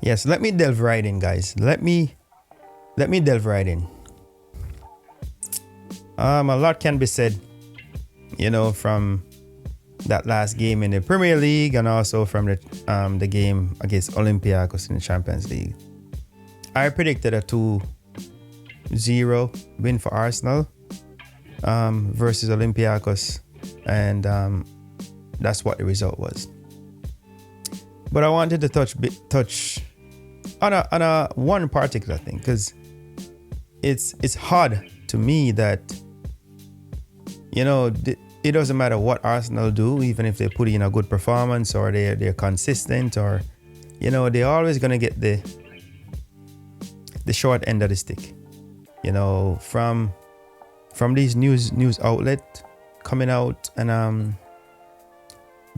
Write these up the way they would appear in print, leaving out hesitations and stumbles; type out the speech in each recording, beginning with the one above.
Yes, let me delve right in, guys. Let me delve right in. A lot can be said, from that last game in the Premier League and also from the game against Olympiakos in the Champions League. I predicted a 2-0 win for Arsenal versus Olympiakos, and that's what the result was. But I wanted to touch on a one particular thing, because it's hard to me that it doesn't matter what Arsenal do, even if they put in a good performance or they're consistent, or they're always gonna get the short end of the stick. From these news outlet coming out and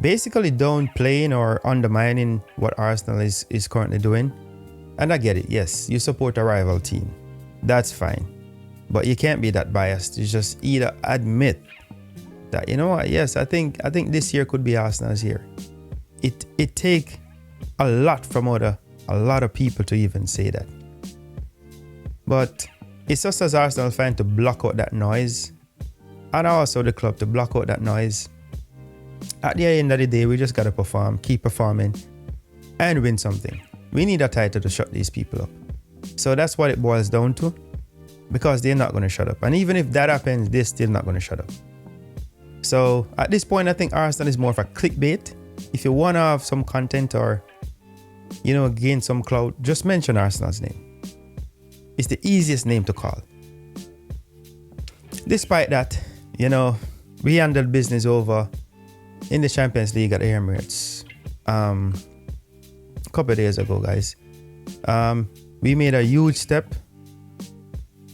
basically downplaying or undermining what Arsenal is currently doing. And I get it. Yes, you support a rival team. That's fine. But you can't be that biased. You just either admit that, yes, I think this year could be Arsenal's year. It take a lot from a lot of people to even say that. But it's us as Arsenal fans to block out that noise, and also the club to block out that noise. At the end of the day, we just gotta perform, keep performing, and win something. We need a title to shut these people up. So that's what it boils down to, because they're not going to shut up. And even if that happens, they're still not going to shut up. So at this point, I think Arsenal is more of a clickbait. If you want to have some content or, gain some clout, just mention Arsenal's name. It's the easiest name to call. Despite that, we handled business over in the Champions League at the Emirates. Couple of days ago, guys. We made a huge step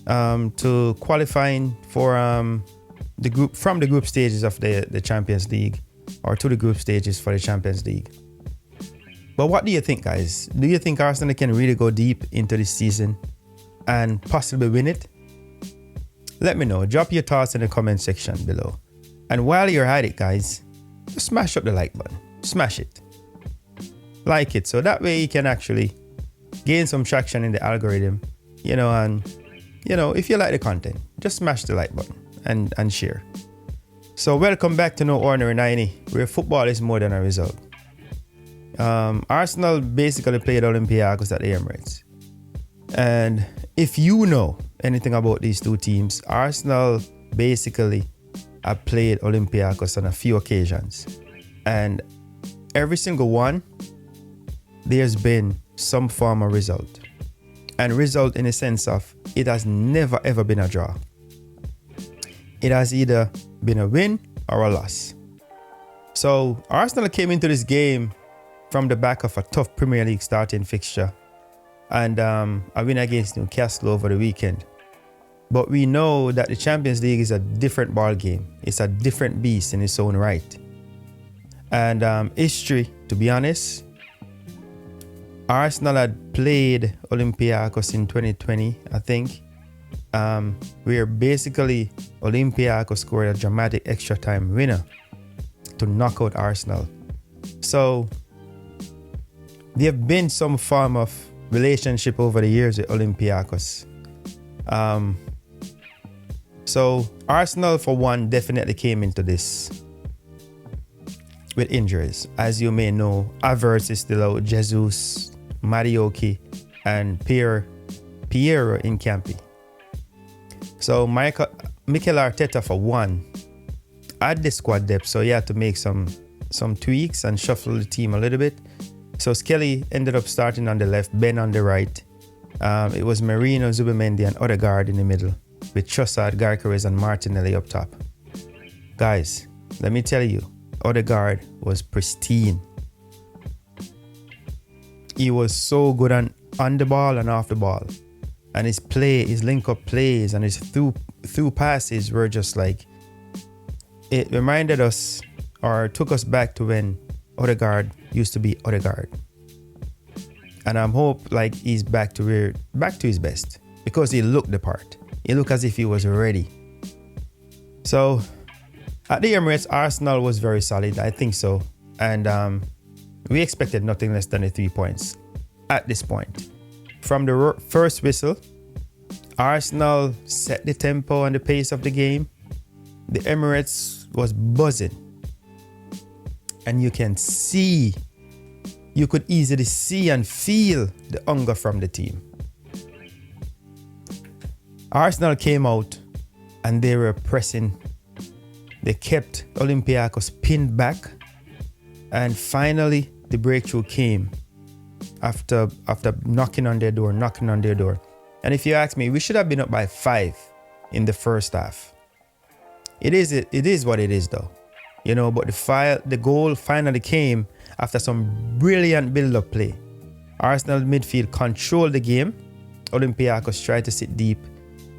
to qualifying for the group stages of the Champions League, or to the group stages for the Champions League. But what do you think, guys? Do you think Arsenal can really go deep into this season and possibly win it? Let me know. Drop your thoughts in the comment section below. And while you're at it, guys, just smash up the like button. Smash it. Like it, so that way you can actually gain some traction in the algorithm, and if you like the content, just smash the like button and share. So welcome back to No Ordinary 90, where football is more than a result. Arsenal basically played Olympiakos at the Emirates, and if you know anything about these two teams, Arsenal basically have played Olympiakos on a few occasions, and every single one there's been some form of result. And result in the sense of it has never ever been a draw. It has either been a win or a loss. So Arsenal came into this game from the back of a tough Premier League starting fixture and a win against Newcastle over the weekend. But we know that the Champions League is a different ball game. It's a different beast in its own right. And history, to be honest, Arsenal had played Olympiakos in 2020, I think, where basically Olympiakos scored a dramatic extra time winner to knock out Arsenal. So there have been some form of relationship over the years with Olympiakos. So Arsenal, for one, definitely came into this with injuries. As you may know, Havertz is still out, Jesus, Marioki, and Piero Incampi. So Mikel Arteta, for one, had the squad depth, so he had to make some tweaks and shuffle the team a little bit. So Skelly ended up starting on the left, Ben on the right. It was Merino, Zubimendi, and Odegaard in the middle, with Trossard, Gyökeres, and Martinelli up top. Guys, let me tell you, Odegaard was pristine. He was so good on the ball and off the ball. And his play, his link-up plays, and his through passes were just like... It reminded us, or took us back to when Odegaard used to be Odegaard. And I hope like he's back to his best, because he looked the part. He looked as if he was ready. So at the Emirates, Arsenal was very solid. I think so. And we expected nothing less than the 3 points. at this point. From the first whistle, Arsenal set the tempo and the pace of the game. The Emirates was buzzing. And you could easily see and feel the hunger from the team. Arsenal came out and they were pressing. They kept Olympiakos pinned back. And finally, the breakthrough came after knocking on their door. And if you ask me, we should have been up by 5 in the first half. It is what it is though. But the goal finally came after some brilliant build-up play. Arsenal midfield controlled the game. Olympiakos tried to sit deep.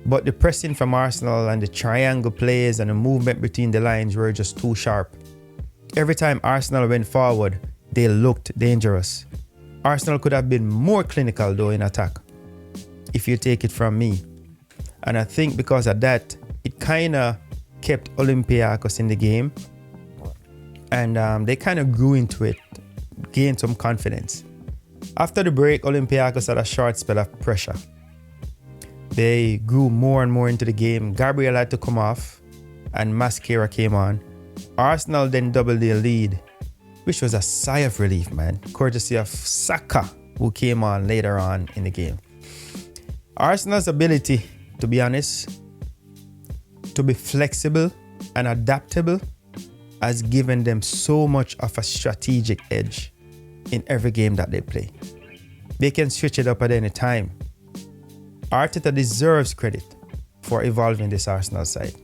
But the pressing from Arsenal and the triangle plays and the movement between the lines were just too sharp. Every time Arsenal went forward, they looked dangerous. Arsenal could have been more clinical though in attack, if you take it from me. And I think because of that, it kind of kept Olympiakos in the game. And they kind of grew into it, gained some confidence. After the break, Olympiakos had a short spell of pressure. They grew more and more into the game. Gabriel had to come off and Mascara came on. Arsenal then doubled their lead, which was a sigh of relief, man, courtesy of Saka, who came on later on in the game. Arsenal's ability, to be honest, to be flexible and adaptable has given them so much of a strategic edge in every game that they play. They can switch it up at any time. Arteta deserves credit for evolving this Arsenal side.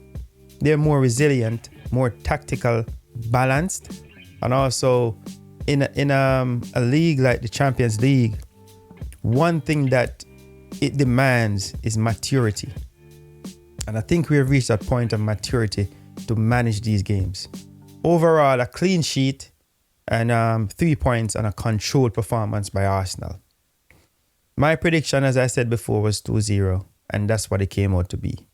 They're more resilient, more tactical, balanced, and also in a league like the Champions League, one thing that it demands is maturity. And I think we have reached that point of maturity to manage these games. Overall, a clean sheet and 3 points and a controlled performance by Arsenal. My prediction, as I said before, was 2-0, and that's what it came out to be.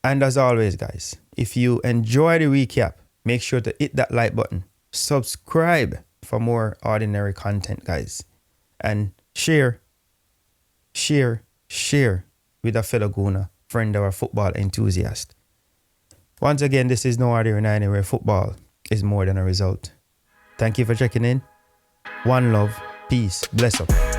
And as always, guys, if you enjoy the recap, make sure to hit that like button. Subscribe for more ordinary content, guys. And share with a fellow Gooner, friend or football enthusiast. Once again, this is No Ordinary 90, where football is more than a result. Thank you for checking in. One love, peace, bless up.